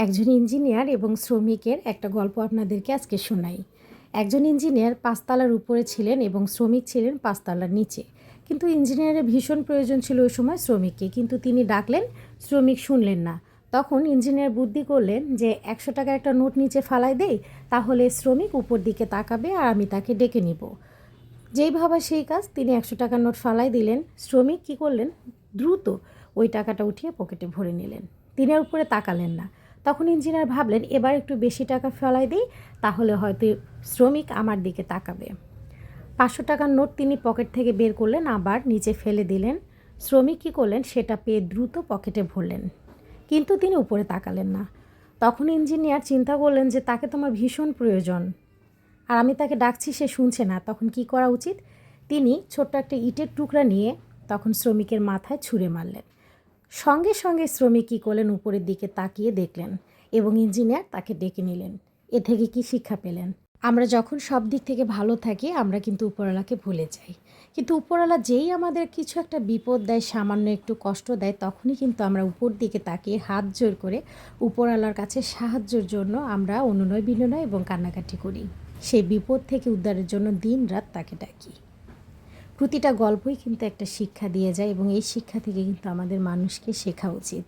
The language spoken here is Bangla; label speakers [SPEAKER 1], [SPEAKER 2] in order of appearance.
[SPEAKER 1] একজন ইঞ্জিনিয়ার এবং শ্রমিকের একটা গল্প আপনাদেরকে আজকে শোনাই। একজন ইঞ্জিনিয়ার ৫ তলার উপরে ছিলেন এবং শ্রমিক ছিলেন ৫ তলার নিচে। কিন্তু ইঞ্জিনিয়ারের ভীষণ প্রয়োজন ছিল ওই সময় শ্রমিককে, কিন্তু তিনি ডাকলেন, শ্রমিক শুনলেন না। তখন ইঞ্জিনিয়ার বুদ্ধি করলেন যে ১০০ টাকার একটা নোট নিচে ফালাই দেই, তাহলে শ্রমিক উপর দিকে তাকাবে আর আমি তাকে ডেকে নিব। যেই ভাবা সেই কাজ, তিনি ১০০ টাকার নোট ফালাই দিলেন। শ্রমিক কী করলেন, দ্রুত ওই টাকাটা উঠিয়ে পকেটে ভরে নিলেন। তিনি আর উপরে তাকালেন না। তখন ইঞ্জিনিয়ার ভাবলেন, এবার একটু বেশি টাকা ফেলাই দিই, তাহলে হয়তো শ্রমিক আমার দিকে তাকাবে। ৫০০ টাকার নোট তিনি পকেট থেকে বের করলেন, আবার নিচে ফেলে দিলেন। শ্রমিক কী করলেন, সেটা পেয়ে দ্রুত পকেটে ভরলেন, কিন্তু তিনি উপরে তাকালেন না। তখন ইঞ্জিনিয়ার চিন্তা করলেন যে তাকে তো আমার ভীষণ প্রয়োজন, আর আমি তাকে ডাকছি, সে শুনছে না। তখন কি করা উচিত? তিনি ছোট্ট একটা ইটের টুকরা নিয়ে তখন শ্রমিকের মাথায় ছুঁড়ে মারলেন। সঙ্গে সঙ্গে শ্রমিক কী করলেন, উপরের দিকে তাকিয়ে দেখলেন এবং ইঞ্জিনিয়ার তাকে ডেকে নিলেন। এ থেকে কি শিক্ষা পেলেন? আমরা যখন সব দিক থেকে ভালো থাকি, আমরা কিন্তু উপরওয়ালাকে ভুলে যাই। কিন্তু উপরওয়ালা যেই আমাদের কিছু একটা বিপদ দেয়, সামান্য একটু কষ্ট দেয়, তখনই কিন্তু আমরা উপর দিকে তাকিয়ে হাত জোর করে উপরওয়ালার কাছে সাহায্যের জন্য আমরা অনুনয় বিনয় এবং কান্নাকাটি করি। সেই বিপদ থেকে উদ্ধারের জন্য দিন রাত তাকে ডাকি। প্রতিটা গল্পই কিন্তু একটা শিক্ষা দিয়ে যায় এবং এই শিক্ষা থেকে কিন্তু আমাদের মানুষকে শেখা উচিত।